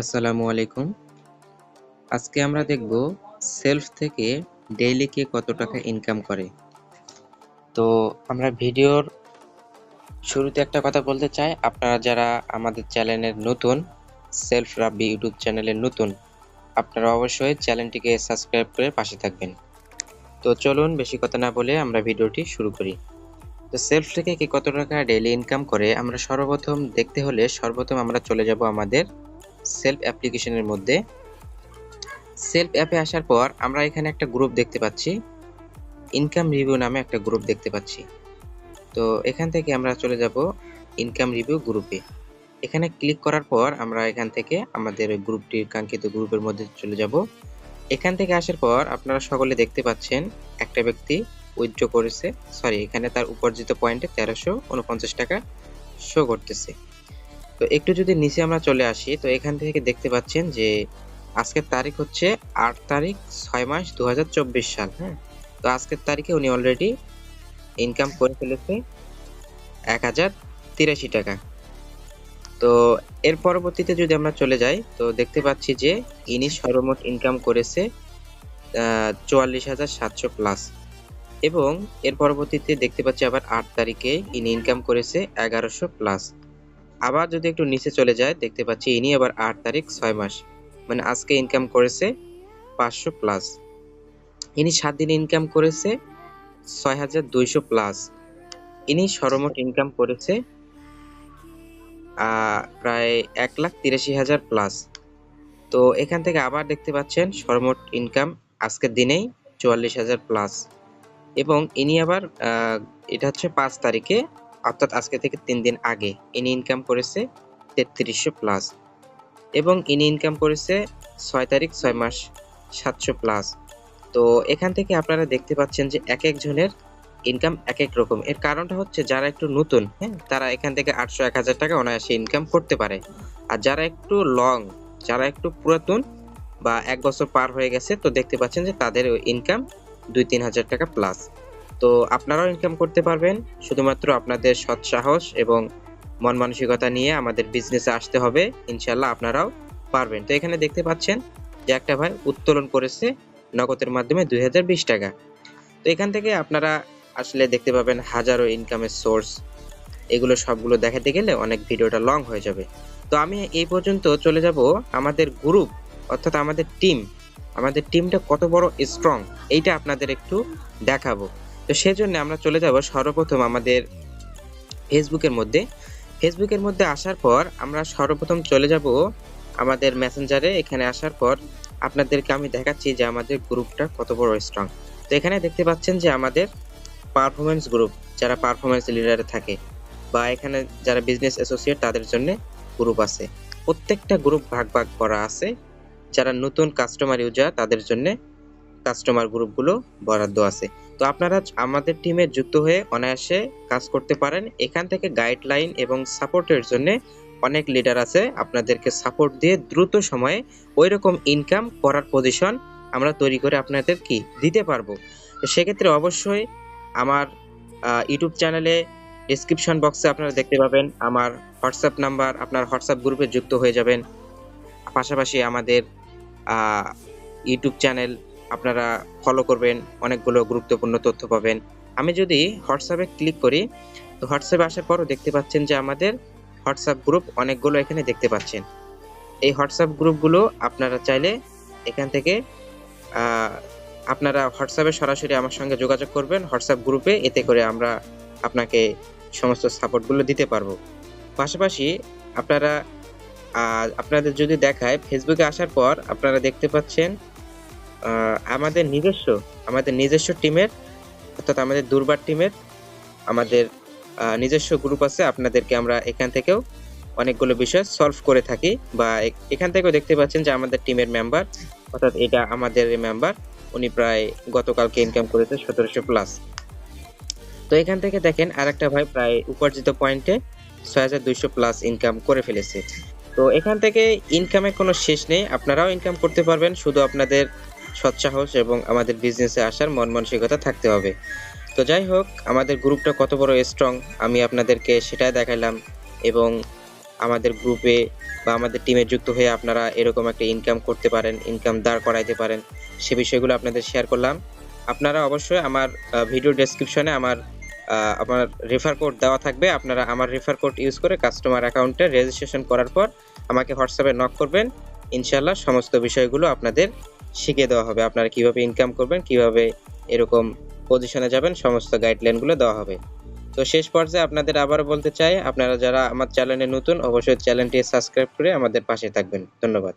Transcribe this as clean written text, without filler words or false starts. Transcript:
আসসালামু আলাইকুম। আজকে আমরা দেখব সেলফ থেকে ডেইলি কে কত টাকা ইনকাম করে। তো আমরা ভিডিওর শুরুতে একটা কথা বলতে চাই, আপনারা যারা আমাদের চ্যানেলের নতুন, সেলফ রাব্বি ইউটিউব চ্যানেলের নতুন, আপনারা অবশ্যই চ্যানেলটিকে সাবস্ক্রাইব করে পাশে থাকবেন। তো চলুন বেশি কথা না বলে আমরা ভিডিওটি শুরু করি। তো সেলফ থেকে কে কত টাকা ডেইলি ইনকাম করে আমরা সর্বপ্রথম আমরা চলে যাব আমাদের সেলফ অ্যাপ্লিকেশনের মধ্যে। সেলফ অ্যাপে আসার পর আমরা এখানে একটা গ্রুপ দেখতে পাচ্ছি, ইনকাম রিভিউ নামে একটা গ্রুপ দেখতে পাচ্ছি। তো এখান থেকে আমরা চলে যাব ইনকাম রিভিউ গ্রুপে। এখানে ক্লিক করার পর আমরা এখান থেকে আমাদের গ্রুপটির কাঙ্ক্ষিত গ্রুপের মধ্যে চলে যাব। এখান থেকে আসার পর আপনারা সকলে দেখতে পাচ্ছেন একটা ব্যক্তি উইথড্র করেছে, এখানে তার উপার্জিত পয়েন্টে 1349 টাকা শো করতেছে। তো একটু যদি নিচে আমরা চলে আসি, তো এখান থেকে দেখতে পাচ্ছেন যে আজকের তারিখ হচ্ছে 8 তারিখ 6 মাস 2024 সাল। তো আজকের তারিখে উনি অলরেডি ইনকাম করে ফেলেছে 1083 টাকা। তো এর পরবর্তীতে যদি আমরা চলে যাই, তো দেখতে পাচ্ছি যে ইনি সর্বমোট ইনকাম করেছে 44,700 প্লাস, এবং এর পরবর্তীতে দেখতে পাচ্ছি আবার 8 তারিখে ইনি ইনকাম করেছে 1100 প্লাস। আবার যদি একটু নিচে চলে যায়, দেখতে পাচ্ছি ইনি আবার 8 তারিখ 6 মাস, মানে আজকে ইনকাম করেছে 500 প্লাস। ইনি 7 দিনে ইনকাম করেছে 6200 প্লাস। ইনি সর্বমোট ইনকাম করেছে প্রায় 1,83,000 প্লাস। তো এখান থেকে আবার দেখতে পাচ্ছেন সর্বমোট ইনকাম আজকের দিনেই 44,000 প্লাস, এবং ইনি আবার এটা হচ্ছে 5 তারিখে, অর্থাৎ আজকে থেকে 3 দিন আগে ইনি ইনকাম করেছে 3300 প্লাস, এবং ইনি ইনকাম করেছে 6 তারিখ 6 মাস 700 প্লাস। তো এখান থেকে আপনারা দেখতে পাচ্ছেন যে এক একজনের ইনকাম এক এক রকম। এর কারণটা হচ্ছে যারা একটু নতুন, তারা এখান থেকে 800-1000 টাকা অনায়াসে ইনকাম করতে পারে। আর যারা একটু যারা একটু পুরাতন বা 1 বছর পার হয়ে গেছে, তো দেখতে পাচ্ছেন যে তাদের ইনকাম 2-3 হাজার টাকা প্লাস। তো আপনারাও ইনকাম করতে পারবেন, শুধুমাত্র আপনাদের সৎ সাহস এবং মন মানসিকতা নিয়ে আমাদের বিজনেসে আসতে হবে। ইনশাল্লাহ আপনারাও পারবেন। তো এখানে দেখতে পাচ্ছেন যে একটা ভাই উত্তোলন করেছে নগদের মাধ্যমে 2020 টাকা। তো এখান থেকে আপনারা আসলে দেখতে পাবেন হাজারো ইনকামের সোর্স। এগুলো সবগুলো দেখাতে গেলে অনেক ভিডিওটা লং হয়ে যাবে। তো আমি এই পর্যন্ত চলে যাব আমাদের গ্রুপ, অর্থাৎ আমাদের টিমটা কত বড় স্ট্রং, এইটা আপনাদের একটু দেখাবো। তো সেজন্য আমরা চলে যাব সর্বপ্রথম আমাদের ফেসবুকের মধ্যে আসার পর আমরা সর্বপ্রথম চলে যাব আমাদের মেসেঞ্জারে। এখানে আসার পর আপনাদেরকে আমি দেখাচ্ছি যে আমাদের গ্রুপটা কত বড় স্ট্রং। তো এখানে দেখতে পাচ্ছেন যে আমাদের পারফরমেন্স গ্রুপ, যারা পারফরমেন্স লিডারে থাকে বা এখানে যারা বিজনেস অ্যাসোসিয়েট, তাদের জন্য গ্রুপ আছে। প্রত্যেকটা গ্রুপ ভাগ ভাগ করা আছে। যারা নতুন কাস্টমার ইউজার, তাদের জন্য কাস্টমার গ্রুপগুলো বরাদ্দ আছে। তো আপনারা আমাদের টিমে যুক্ত হয়ে অনায়াসে কাজ করতে পারেন। এখান থেকে গাইডলাইন এবং সাপোর্টের জন্য অনেক লিডার আছে, আপনাদেরকে সাপোর্ট দিয়ে দ্রুত সময়ে ওই রকম ইনকাম করার পজিশন আমরা তৈরি করে আপনাদের কি দিতে পারবো। তো সেক্ষেত্রে অবশ্যই আমার ইউটিউব চ্যানেলে ডেসক্রিপশন বক্সে আপনারা দেখতে পাবেন আমার হোয়াটসঅ্যাপ নাম্বার, আপনার হোয়াটসঅ্যাপ গ্রুপে যুক্ত হয়ে যাবেন। পাশাপাশি আমাদের ইউটিউব চ্যানেল আপনারা ফলো করবেন, অনেকগুলো গুরুত্বপূর্ণ তথ্য পাবেন। আমি যদি হোয়াটসঅ্যাপে ক্লিক করি, তো হোয়াটসঅ্যাপে আসার পরও দেখতে পাচ্ছেন যে আমাদের হোয়াটসঅ্যাপ গ্রুপ অনেকগুলো এখানে দেখতে পাচ্ছেন। এই হোয়াটসঅ্যাপ গ্রুপগুলো আপনারা চাইলে এখান থেকে আপনারা হোয়াটসঅ্যাপে সরাসরি আমার সঙ্গে যোগাযোগ করবেন হোয়াটসঅ্যাপ গ্রুপে, এতে করে আমরা আপনাকে সমস্ত সাপোর্টগুলো দিতে পারবো। পাশাপাশি আপনারা আপনাদের যদি দেখায়, ফেসবুকে আসার পর আপনারা দেখতে পাচ্ছেন আমাদের নিজস্ব টিমের, অর্থাৎ আমাদের দুর্বার টিমের আমাদের নিজস্ব গ্রুপ আছে। আপনাদেরকে আমরা এখান থেকেও অনেকগুলো বিষয় সলভ করে থাকি, বা এখান থেকেও দেখতে পাচ্ছেন যে আমাদের টিমের মেম্বার, অর্থাৎ এটা আমাদের মেম্বার, উনি প্রায় গতকালকে ইনকাম করেছে 1700 প্লাস। তো এখান থেকে দেখেন আরেকটা ভাই প্রায় উপার্জিত পয়েন্টে 6200 প্লাস ইনকাম করে ফেলেছে। তো এখান থেকে ইনকামের কোনো শেষ নেই, আপনারাও ইনকাম করতে পারবেন, শুধু আপনাদের সৎসাহস এবং আমাদের বিজনেসে আসার মন মানসিকতা থাকতে হবে। তো যাই হোক, আমাদের গ্রুপটা কত বড় স্ট্রং আমি আপনাদেরকে সেটাই দেখাইলাম, এবং আমাদের গ্রুপে বা আমাদের টিমে যুক্ত হয়ে আপনারা এরকম একটা ইনকাম করতে পারেন, ইনকাম দাঁড় করাইতে পারেন, সে বিষয়গুলো আপনাদের শেয়ার করলাম। আপনারা অবশ্যই আমার ভিডিও ডেসক্রিপশনে আমার রেফার কোড দেওয়া থাকবে। আপনারা আমার রেফার কোড ইউজ করে কাস্টমার অ্যাকাউন্টে রেজিস্ট্রেশন করার পর আমাকে হোয়াটসঅ্যাপে নক করবেন। ইনশাআল্লাহ সমস্ত বিষয়গুলো আপনাদের শিখিয়ে দেওয়া হবে। আপনারা কিভাবে ইনকাম করবেন, কিভাবে এরকম পজিশনে যাবেন, সমস্ত গাইডলাইনগুলো দেওয়া হবে। তো শেষ পর্যায়ে আপনাদের আবারও বলতে চাই, আপনারা যারা আমার চ্যানেলে নতুন অবশ্যই চ্যানেলটি সাবস্ক্রাইব করে আমাদের পাশে থাকবেন। ধন্যবাদ।